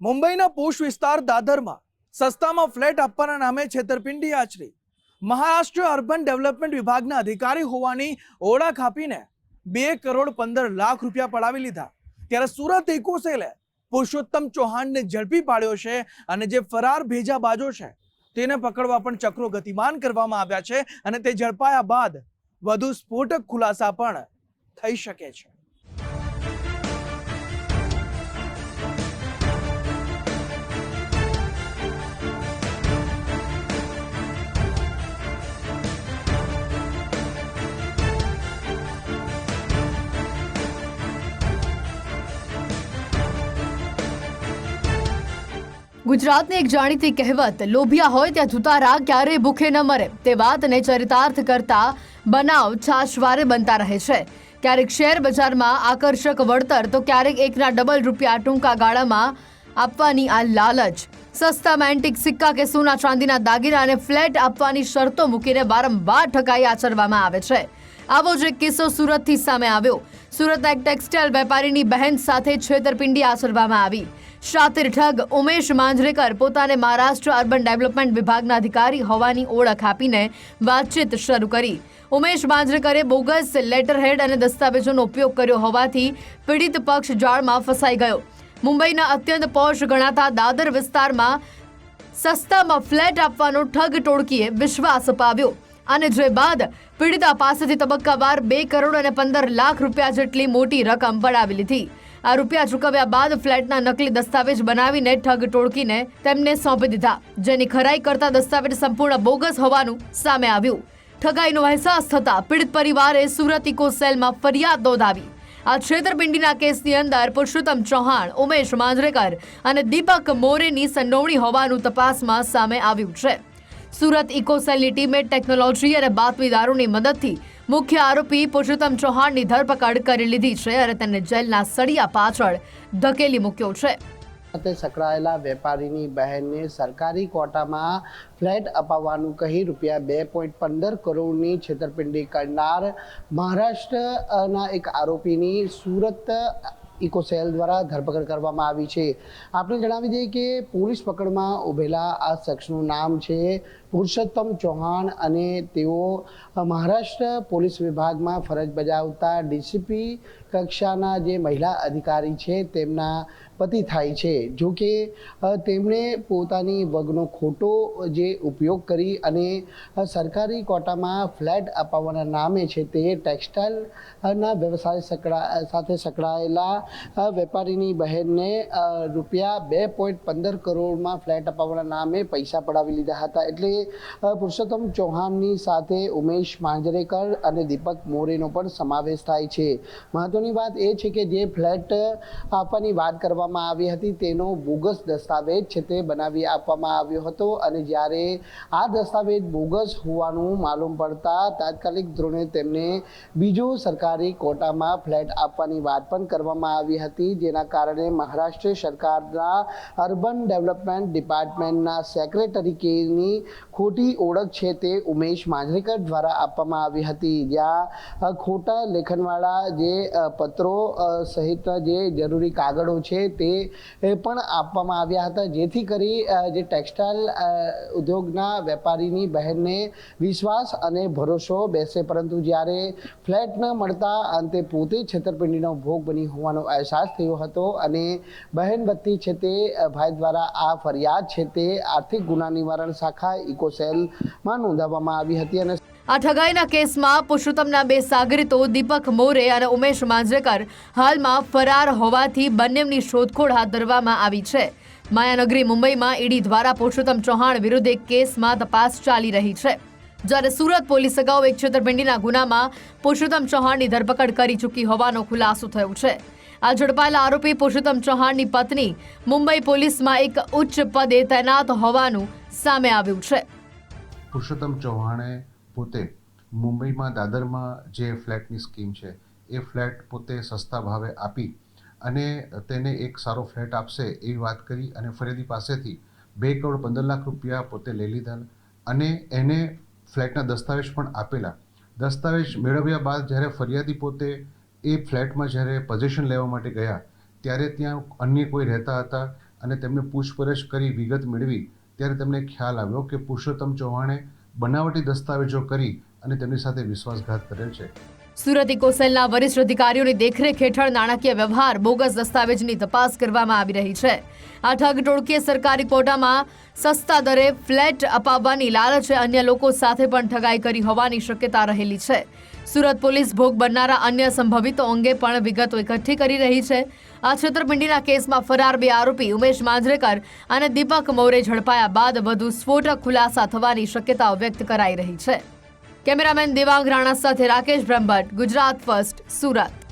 મુંબઈના પોશ વિસ્તાર દાદરમાં સસ્તામાં ફ્લેટ આપવાના નામે છેતરપિંડી આચરી મહારાષ્ટ્ર અર્બન ડેવલપમેન્ટ વિભાગના અધિકારી હોવાની ઓળખ આપીને 2,15,00,000 રૂપિયા પડાવી લીધા। ત્યારે સુરત ઇકોસેલે પુરુષોત્તમ ચૌહાણને ઝડપી પાડ્યો છે અને જે ફરાર ભેજાબાજો છે તેને પકડવા પણ ચક્રો ગતિમાન કરવામાં આવ્યા છે અને તે ઝડપાયા બાદ વધુ સ્ફોટક ખુલાસા પણ થઈ શકે છે। ગુજરાતની એક જાણીતી કહેવત લોભિયા હોય ત્યાં જુતારા ક્યારેય ભૂખે ન મરે તે વાતને ચરિતાર્થ કરતા બનાવ છાશવારે બનતા રહે છે। ક્યારેક શેર બજારમાં આકર્ષક વળતર તો ક્યારેક એકના ડબલ રૂપિયા ટૂંકા ગાળામાં આપવાની આ લાલચ, સસ્તામાં એન્ટિક સિક્કા કે સોના ચાંદીના દાગીના અને ફ્લેટ આપવાની શરતો મૂકીને વારંવાર ઠગાઈ આચરવામાં આવે છે। આવો જ એક કિસ્સો સુરતથી સામે આવ્યો। સુરતના એક ટેક્સટાઇલ વેપારીની બહેન સાથે છેતરપિંડી આચરવામાં આવી। શાતિર ઠગ ઉમેશ માંજરેકર પોતાને મહારાષ્ટ્ર અર્બન ડેવલપમેન્ટ વિભાગના અધિકારી હોવાની ઓળખ આપીને વાતચીત શરૂ કરી। ઉમેશ માંજરેકરે બોગસ લેટરહેડ અને દસ્તાવેજોનો ઉપયોગ કર્યો હોવાથી પીડિત પક્ષ જાળમાં ફસાઈ ગયો। મુંબઈના અત્યંત પોશ ગણાતા દાદર વિસ્તારમાં સસ્તામાં ફ્લેટ આપવાનો ઠગ ટોળકીએ વિશ્વાસ અપાવ્યો અને જે બાદ પીડિતા પાસેથી તબક્કાવાર 2,15,00,000 રૂપિયા જેટલી મોટી રકમ પડાવી લીધી। આ રૂપિયા ચૂકવ્યા બાદ ફ્લેટના નકલી દસ્તાવેજ બનાવીને ઠગ ટોળકીને તેમને સોંપી દીધા, જેની ખરાઈ કરતા દસ્તાવેજ સંપૂર્ણ બોગસ હોવાનું સામે આવ્યું। ઠગાઈનો અહેસાસ થતા પીડિત પરિવારે સુરત ઇકો સેલમાં ફરિયાદ નોંધાવી। આ છેતરપિંડીના કેસની અંદર પુરુષોત્તમ ચૌહાણ, ઉમેશ માંજરેકર અને દીપક મોરેની સંડોવણી હોવાનું તપાસમાં સામે આવ્યું છે। સુરત ઇકો સેલની ટીમે ટેકનોલોજી અને બાતમીદારોની મદદથી મુખ્ય આરોપી પુરુષોત્તમ ચૌહાણની ધરપકડ કરી લીધી છે અને તેને જેલના સળિયા પાછળ ધકેલી મૂક્યો છે। સાથે સંકળાયેલા વેપારીની બહેનને સરકારી કોટામાં ફ્લેટ અપાવવાનું કહી રૂપિયા 2.15 કરોડની છેતરપિંડી કરનાર મહારાષ્ટ્રના એક આરોપીની સુરત ઇકોસેલ દ્વારા ધરપકડ કરવામાં આવી છે। આપણે જણાવી દઈએ કે પોલીસ પકડમાં ઉભેલા આ શખ્સનું નામ છે પુરુષોત્તમ ચૌહાણ અને તેઓ મહારાષ્ટ્ર પોલીસ વિભાગમાં ફરજ બજાવતા ડીસીપી કક્ષાના જે મહિલા અધિકારી છે તેમના પતિ થાય છે। જો કે તેમણે પોતાની વગનો ખોટો જે ઉપયોગ કરી અને સરકારી કોટામાં ફ્લેટ અપાવવાના નામે છે તે ટેક્સટાઇલના વ્યવસાય સાથે સંકળાયેલા વેપારીની બહેનને રૂપિયા 2.15 કરોડમાં ફ્લેટ અપાવવાના નામે પૈસા પડાવી લીધા હતા। એટલે પુરુષોત્તમ ચૌહાણની સાથે ઉમેશ માંજરેકર અને દીપક મોરેનો પણ સમાવેશ થાય છે। મહત્વની વાત એ છે કે જે ફ્લેટ આપવાની વાત કરવામાં આવી હતી તેનો બોગસ દસ્તાવેજ છે તે બનાવી આપવામાં આવ્યો હતો અને જ્યારે આ દસ્તાવેજ બોગસ હોવાનું માલુમ પડતા તાત્કાલિક ધોરણે તેમને બીજો સરકારી કોટામાં ફ્લેટ આપવાની વાત પણ કરવામાં આવી હતી, જેના કારણે મહારાષ્ટ્ર સરકારના અર્બન ડેવલપમેન્ટ ડિપાર્ટમેન્ટના સેક્રેટરીની ખોટી ઓળખ છે તે ઉમેશ માંજરેકર દ્વારા આપવામાં આવી હતી, જ્યાં ખોટા લેખનવાળા જે પત્રો સહિત જે જરૂરી કાગળો છે તે પણ આપવામાં આવ્યા હતા, જેથી કરી જે ટેક્સટાઇલ ઉદ્યોગના વેપારીની બહેનને વિશ્વાસ અને ભરોસો બેસે, પરંતુ જ્યારે ફ્લેટ ન મળતા અંતે પોતે છેતરપિંડીનો ભોગ બની હોવાનો અહેસાસ થયો હતો અને બહેન વતી છે તે ભાઈ દ્વારા આ ફરિયાદ છે તે આર્થિક ગુના નિવારણ શાખા ઇકોસેલમાં નોંધાવવામાં આવી હતી। અને આ ઠગાઈના કેસમાં પુરુષોત્તમના 2 સાગરીતો દીપક મોરે અને ઉમેશ માંજરેકર હાલમાં ફરાર હોવાથી બંનેની શોધખોળ હાથ ધરવામાં આવી છે। માયાનગરી મુંબઈમાં ઈડી દ્વારા પુરુષોત્તમ ચૌહાણ વિરુદ્ધ એક કેસમાં તપાસ ચાલી રહી છે, જ્યારે સુરત પોલીસ અગાઉ એક છેતરપિંડીના ગુનામાં પુરુષોત્તમ ચૌહાણની ધરપકડ કરી ચૂકી હોવાનો ખુલાસો થયો છે। આ ઝડપાયેલા આરોપી પુરુષોત્તમ ચૌહાણની પત્ની મુંબઈ પોલીસમાં એક ઉચ્ચ પદે તૈનાત હોવાનું સામે આવ્યું છે। પુરુષોત્તમ ચૌહાણે પોતે મુંબઈમાં દાદરમાં જે ફ્લેટની સ્કીમ છે એ ફ્લેટ પોતે સસ્તા ભાવે આપી અને તેને એક સારો ફ્લેટ આપશે એવી વાત કરી અને ફરિયાદી પાસેથી 2,15,00,000 રૂપિયા પોતે લઈ લીધા અને એને ફ્લેટના દસ્તાવેજ પણ આપેલા। દસ્તાવેજ મેળવ્યા બાદ જ્યારે ફરિયાદી પોતે એ ફ્લેટમાં જ્યારે પોઝેશન લેવા માટે ગયા ત્યારે ત્યાં અન્ય કોઈ રહેતા હતા અને તેમને પૂછપરછ કરી વિગત મેળવી ત્યારે તેમને ખ્યાલ આવ્યો કે પુરુષોત્તમ ચૌહાણે બનાવટી દસ્તાવેજો કરી અને તેમની સાથે વિશ્વાસઘાત કરેલ છે. સુરત ઇકોસેલના વરિષ્ઠ અધિકારીઓની દેખરેખ હેઠળ નાણાકીય વ્યવહાર, બોગસ દસ્તાવેજની તપાસ કરવામાં આવી રહી છે. આ ઠગ ટોળકીએ સરકારી કોટામાં સસ્તા દરે ફ્લેટ અપાવવાની લાલચે અન્ય લોકો સાથે પણ ઠગાઈ કરી હોવાની શક્યતા રહેલી છે. સુરત પોલીસ ભોગ બનનારા અન્ય સંભવિતો અંગે પણ વિગતો એકઠી કરી રહી છે. આ છેતરપિંડીના કેસમાં ફરાર 2 આરોપી ઉમેશ માંજરેકર અને દીપક મૌરે ઝડપાયા બાદ વધુ સ્ફોટક ખુલાસા થવાની શક્યતાઓ વ્યક્ત કરાઈ રહી છે. કેમેરામેન દેવાંગ રાણા સાથે રાકેશ બ્રહ્મભટ્ટ, ગુજરાત ફર્સ્ટ, સુરત.